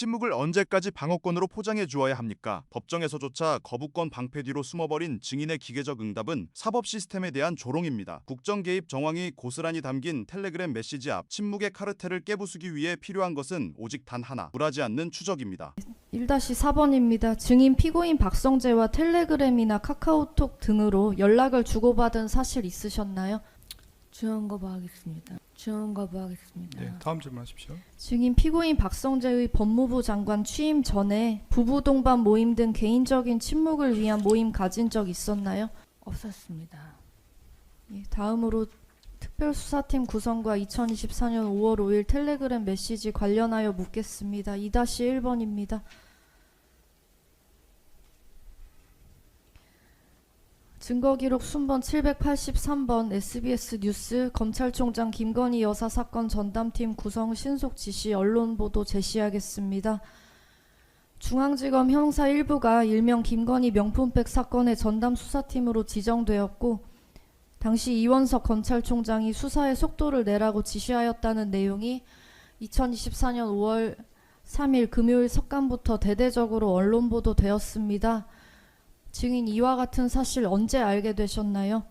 침묵을 언제까지 방어권으로 포장해 주어야 합니까? 법정에서조차 거부권 방패 뒤로 숨어버린 증인의 기계적 응답은 사법 시스템에 대한 조롱입니다. 국정 개입 정황이 고스란히 담긴 텔레그램 메시지 앞 침묵의 카르텔을 깨부수기 위해 필요한 것은 오직 단 하나, 굴하지 않는 추적입니다. 1-4번입니다. 증인 피고인 박성재와 텔레그램이나 카카오톡 등으로 연락을 주고받은 사실 있으셨나요? 주원 거부하겠습니다. 주원 거부하겠습니다. 네, 다음 질문하십시오. 증인 피고인 박성재의 법무부 장관 취임 전에 부부 동반 모임 등 개인적인 친목을 위한 모임 가진 적 있었나요? 없었습니다. 예, 다음으로 특별수사팀 구성과 2024년 5월 5일 텔레그램 메시지 관련하여 묻겠습니다. 2-1번입니다. 증거기록 순번 783번 SBS 뉴스 검찰총장 김건희 여사 사건 전담팀 구성 신속 지시 언론 보도 제시하겠습니다. 중앙지검 형사 1부가 일명 김건희 명품백 사건의 전담 수사팀으로 지정되었고 당시 이원석 검찰총장이 수사의 속도를 내라고 지시하였다는 내용이 2024년 5월 3일 금요일 석간부터 대대적으로 언론 보도되었습니다. 증인 이와 같은 사실 언제 알게 되셨나요?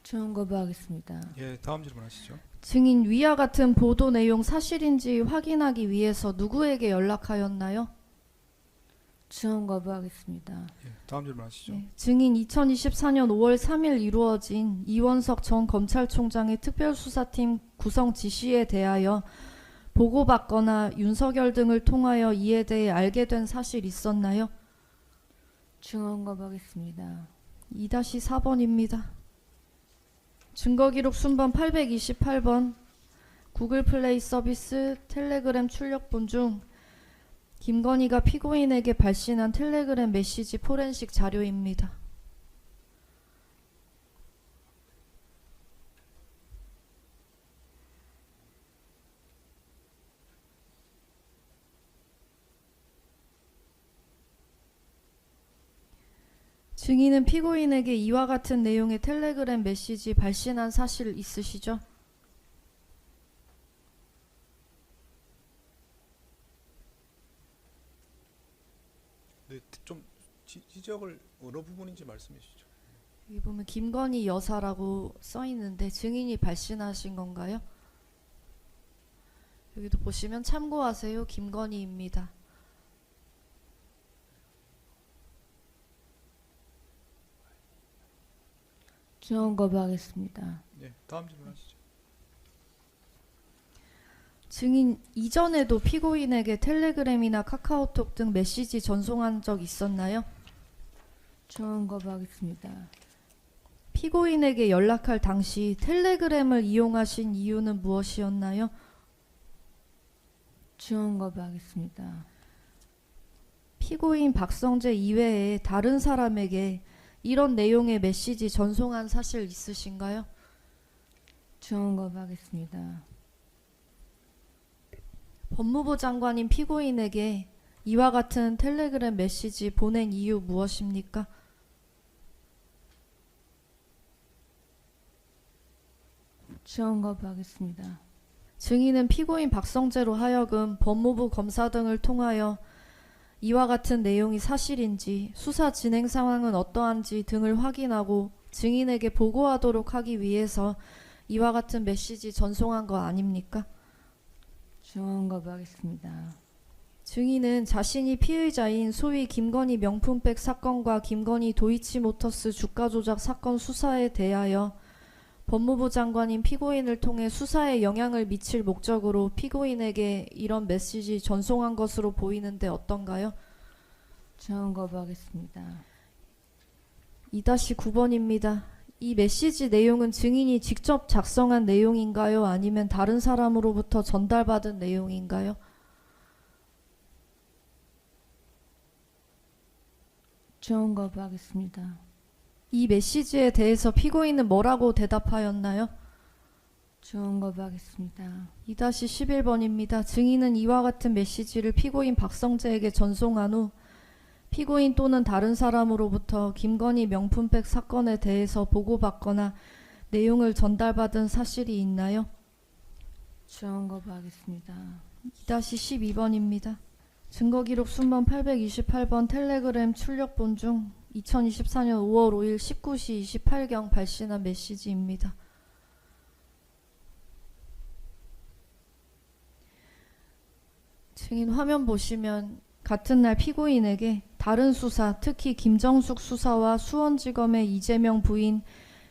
주원 거부하겠습니다. 예, 다음 질문하시죠. 증인 위와 같은 보도 내용 사실인지 확인하기 위해서 누구에게 연락하였나요? 주원 거부하겠습니다. 예, 다음 질문하시죠. 네, 증인 2024년 5월 3일 이루어진 이원석 전 검찰총장의 특별수사팀 구성 지시에 대하여 보고받거나 윤석열 등을 통하여 이에 대해 알게 된 사실 있었나요? 주원 거부하겠습니다. 2-4번입니다. 증거기록 순번 828번 구글 플레이 서비스 텔레그램 출력본 중 김건희가 피고인에게 발신한 텔레그램 메시지 포렌식 자료입니다. 증인은 피고인에게 이와 같은 내용의 텔레그램 메시지 발신한 사실 있으시죠? 네, 좀 지적을 어느 부분인지 말씀해 주시죠. 여기 보면 김건희 여사라고 써 있는데 증인이 발신하신 건가요? 여기도 보시면 참고하세요. 김건희입니다. 주원 거부하겠습니다. 예, 다음 질문하시죠. 증인 이전에도 피고인에게 텔레그램이나 카카오톡 등 메시지 전송한 적 있었나요? 주원 거부하겠습니다. 피고인에게 연락할 당시 텔레그램을 이용하신 이유는 무엇이었나요? 주원 거부하겠습니다. 피고인 박성재 이외에 다른 사람에게 이런 내용의 메시지 전송한 사실 있으신가요? 주원 거부하겠습니다. 법무부 장관인 피고인에게 이와 같은 텔레그램 메시지 보낸 이유 무엇입니까? 주원 거부하겠습니다. 증인은 피고인 박성재로 하여금 법무부 검사 등을 통하여 이와 같은 내용이 사실인지 수사 진행 상황은 어떠한지 등을 확인하고 증인에게 보고하도록 하기 위해서 이와 같은 메시지 전송한 거 아닙니까? 주원 거부하겠습니다. 증인은 자신이 피의자인 소위 김건희 명품백 사건과 김건희 도이치모터스 주가 조작 사건 수사에 대하여 법무부 장관인 피고인을 통해 수사에 영향을 미칠 목적으로 피고인에게 이런 메시지 전송한 것으로 보이는데 어떤가요? 주원 거부하겠습니다. 2-9번입니다. 이 메시지 내용은 증인이 직접 작성한 내용인가요? 아니면 다른 사람으로부터 전달받은 내용인가요? 주원 거부하겠습니다. 이 메시지에 대해서 피고인은 뭐라고 대답하였나요? 주원 거부하겠습니다. 2-11번입니다. 증인은 이와 같은 메시지를 피고인 박성재에게 전송한 후 피고인 또는 다른 사람으로부터 김건희 명품백 사건에 대해서 보고받거나 내용을 전달받은 사실이 있나요? 지원 거부하겠습니다. 2-12번입니다. 증거기록 순번 828번 텔레그램 출력본 중 2024년 5월 5일 19시 28경 발신한 메시지입니다. 증인 화면 보시면 같은 날 피고인에게 다른 수사, 특히 김정숙 수사와 수원지검의 이재명 부인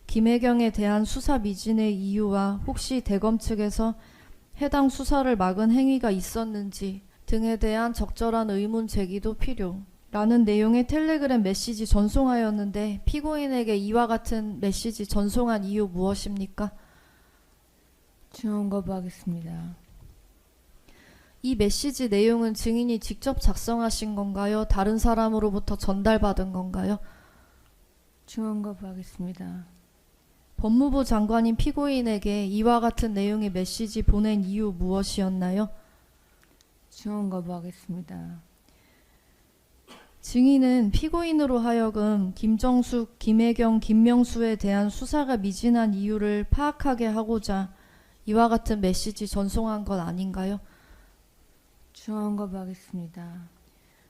김혜경에 대한 수사 미진의 이유와 혹시 대검 측에서 해당 수사를 막은 행위가 있었는지 등에 대한 적절한 의문 제기도 필요라는 내용의 텔레그램 메시지 전송하였는데 피고인에게 이와 같은 메시지 전송한 이유 무엇입니까? 지원 거부하겠습니다. 이 메시지 내용은 증인이 직접 작성하신 건가요? 다른 사람으로부터 전달받은 건가요? 지원 거부하겠습니다. 법무부 장관인 피고인에게 이와 같은 내용의 메시지 보낸 이유 무엇이었나요? 지원 거부하겠습니다. 증인은 피고인으로 하여금 김정숙, 김혜경, 김명수에 대한 수사가 미진한 이유를 파악하게 하고자 이와 같은 메시지 전송한 것 아닌가요? 지원 거부하겠습니다.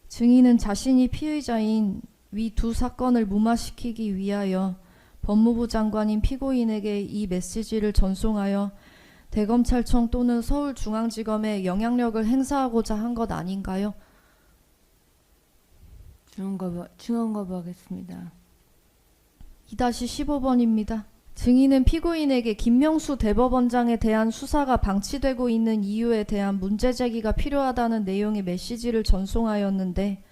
증인은 자신이 피의자인 위 두 사건을 무마시키기 위하여 법무부 장관인 피고인에게 이 메시지를 전송하여 대검찰청 또는 서울중앙지검에 영향력을 행사하고자 한 것 아닌가요? 지원 거부하겠습니다. 2-15번입니다. 증인은 피고인에게 김명수 대법원장에 대한 수사가 방치되고 있는 이유에 대한 문제 제기가 필요하다는 내용의 메시지를 전송하였는데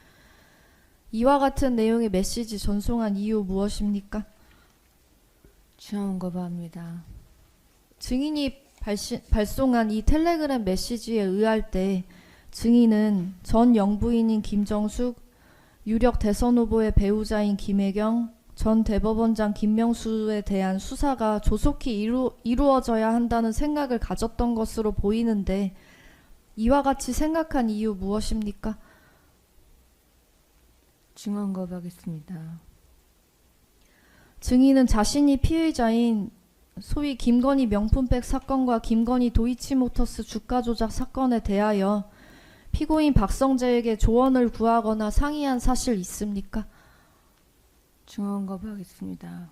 이와 같은 내용의 메시지 전송한 이유 무엇입니까? 지원 거부합니다. 증인이 발송한 이 텔레그램 메시지에 의할 때 증인은 전 영부인인 김정숙, 유력 대선 후보의 배우자인 김혜경, 전 대법원장 김명수에 대한 수사가 조속히 이루어져야 한다는 생각을 가졌던 것으로 보이는데 이와 같이 생각한 이유 무엇입니까? 지원 거부하겠습니다. 증인은 자신이 피의자인 소위 김건희 명품백 사건과 김건희 도이치모터스 주가 조작 사건에 대하여 피고인 박성재에게 조언을 구하거나 상의한 사실 있습니까? 지원 거부하겠습니다.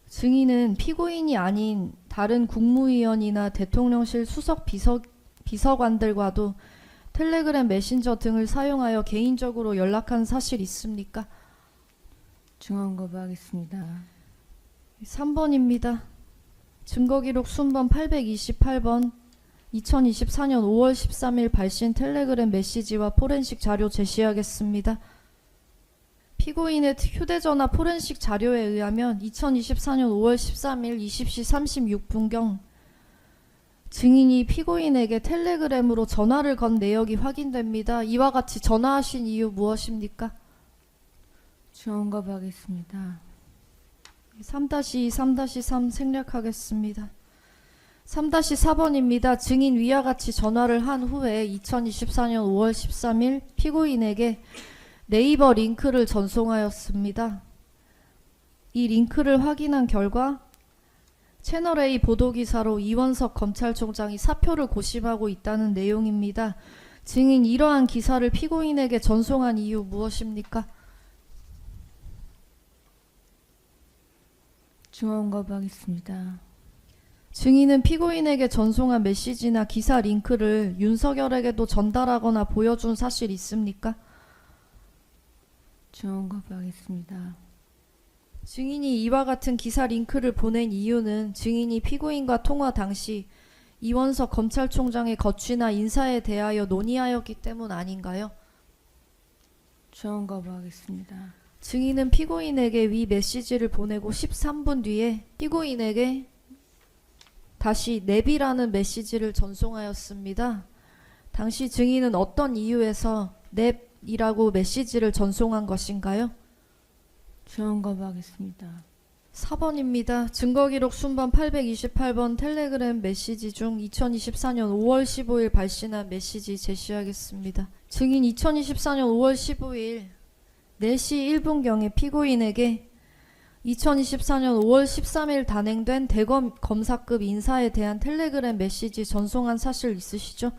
증인은 피고인이 아닌 다른 국무위원이나 대통령실 수석 비서관들과도 텔레그램 메신저 등을 사용하여 개인적으로 연락한 사실 있습니까? 지원 거부하겠습니다. 3번입니다. 증거기록 순번 828번 2024년 5월 13일 발신 텔레그램 메시지와 포렌식 자료 제시하겠습니다. 피고인의 휴대전화 포렌식 자료에 의하면 2024년 5월 13일 20시 36분경 증인이 피고인에게 텔레그램으로 전화를 건 내역이 확인됩니다. 이와 같이 전화하신 이유 무엇입니까? 지원 거부하겠습니다. 3-2, 3-3 생략하겠습니다. 3-4번입니다. 증인 위와 같이 전화를 한 후에 2024년 5월 13일 피고인에게 네이버 링크를 전송하였습니다. 이 링크를 확인한 결과 채널A 보도기사로 이원석 검찰총장이 사표를 고심하고 있다는 내용입니다. 증인 이러한 기사를 피고인에게 전송한 이유 무엇입니까? 지원 거부하겠습니다. 증인은 피고인에게 전송한 메시지나 기사 링크를 윤석열에게도 전달하거나 보여준 사실 있습니까? 지원 거부하겠습니다. 증인이 이와 같은 기사 링크를 보낸 이유는 증인이 피고인과 통화 당시 이원석 검찰총장의 거취나 인사에 대하여 논의하였기 때문 아닌가요? 지원 거부하겠습니다. 증인은 피고인에게 위 메시지를 보내고 13분 뒤에 피고인에게 다시 넵이라는 메시지를 전송하였습니다. 당시 증인은 어떤 이유에서 넵이라고 메시지를 전송한 것인가요? 지원 거부하겠습니다. 4번입니다. 증거기록 순번 828번 텔레그램 메시지 중 2024년 5월 15일 발신한 메시지 제시하겠습니다. 증인 2024년 5월 15일 4시 1분경에 피고인에게 2024년 5월 13일 단행된 대검 검사급 인사에 대한 텔레그램 메시지 전송한 사실 있으시죠?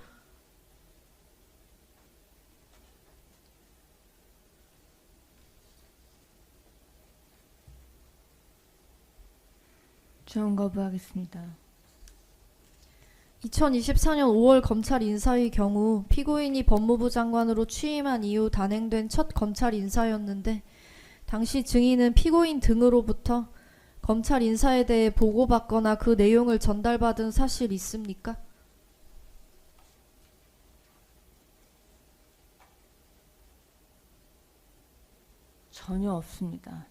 주원 거부하겠습니다. 2024년 5월 검찰 인사의 경우 피고인이 법무부 장관으로 취임한 이후 단행된 첫 검찰 인사였는데 당시 증인은 피고인 등으로부터 검찰 인사에 대해 보고받거나 그 내용을 전달받은 사실 있습니까? 전혀 없습니다.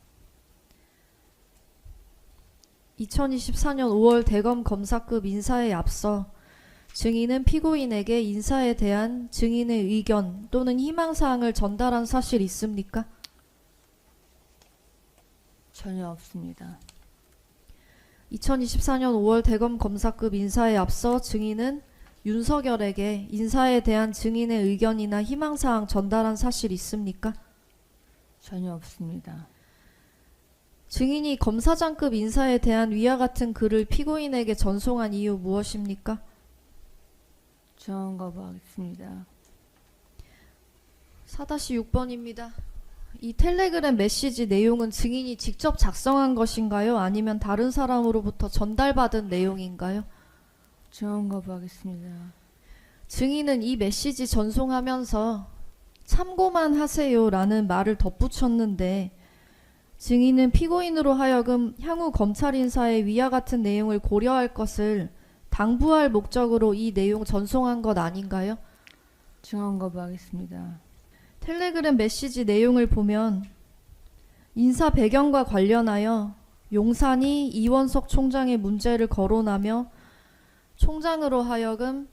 2024년 5월 대검 검사급 인사에 앞서 증인은 피고인에게 인사에 대한 증인의 의견 또는 희망사항을 전달한 사실 있습니까? 전혀 없습니다. 2024년 5월 대검 검사급 인사에 앞서 증인은 윤석열에게 인사에 대한 증인의 의견이나 희망사항 전달한 사실 있습니까? 전혀 없습니다. 증인이 검사장급 인사에 대한 위와 같은 글을 피고인에게 전송한 이유 무엇입니까? 주원 거부하겠습니다. 4-6번입니다. 이 텔레그램 메시지 내용은 증인이 직접 작성한 것인가요? 아니면 다른 사람으로부터 전달받은 내용인가요? 주원 거부하겠습니다. 증인은 이 메시지 전송하면서 참고만 하세요 라는 말을 덧붙였는데 증인은 피고인으로 하여금 향후 검찰 인사의 위와 같은 내용을 고려할 것을 당부할 목적으로 이 내용 전송한 것 아닌가요? 주원 거부하겠습니다. 텔레그램 메시지 내용을 보면 인사 배경과 관련하여 용산이 이원석 총장의 문제를 거론하며 총장으로 하여금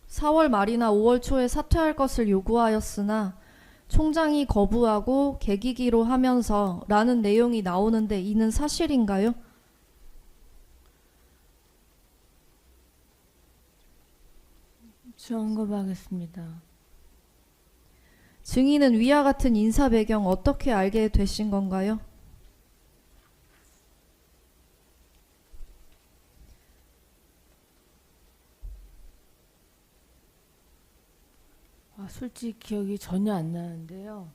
4월 말이나 5월 초에 사퇴할 것을 요구하였으나 총장이 거부하고 계기기로 하면서 라는 내용이 나오는데 이는 사실인가요? 주원 거부하겠습니다. 증인은 위와 같은 인사 배경 어떻게 알게 되신 건가요? 솔직히 기억이 전혀 안 나는데요.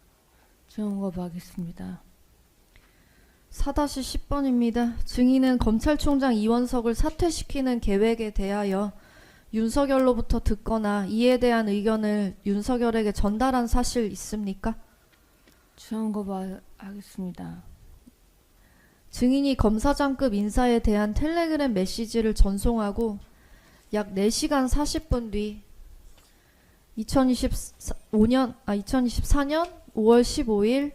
주원 거부하겠습니다. 4-10번입니다. 증인은 검찰총장 이원석을 사퇴시키는 계획에 대하여 윤석열로부터 듣거나 이에 대한 의견을 윤석열에게 전달한 사실 있습니까? 주원 거부하겠습니다. 증인이 검사장급 인사에 대한 텔레그램 메시지를 전송하고 약 4시간 40분 뒤 2024년 5월 15일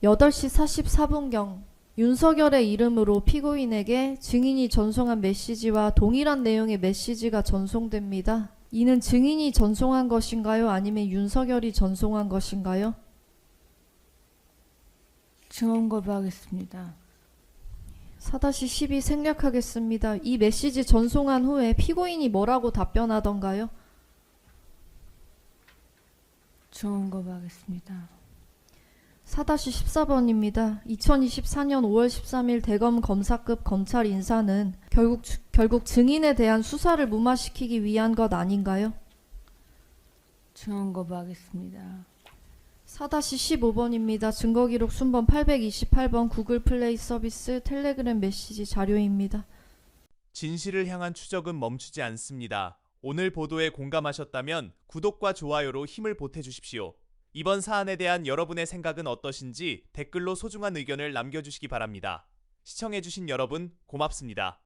8시 44분경 윤석열의 이름으로 피고인에게 증인이 전송한 메시지와 동일한 내용의 메시지가 전송됩니다. 이는 증인이 전송한 것인가요? 아니면 윤석열이 전송한 것인가요? 주원 거부하겠습니다. 4-12 생략하겠습니다. 이 메시지 전송한 후에 피고인이 뭐라고 답변하던가요? 주원 거부하겠습니다. 4-14번입니다. 2024년 5월 13일 대검 검사급 검찰 인사는 결국 증인에 대한 수사를 무마시키기 위한 것 아닌가요? 주원 거부하겠습니다. 4-15번입니다. 증거기록 순번 828번 구글 플레이 서비스 텔레그램 메시지 자료입니다. 진실을 향한 추적은 멈추지 않습니다. 오늘 보도에 공감하셨다면 구독과 좋아요로 힘을 보태주십시오. 이번 사안에 대한 여러분의 생각은 어떠신지 댓글로 소중한 의견을 남겨주시기 바랍니다. 시청해주신 여러분 고맙습니다.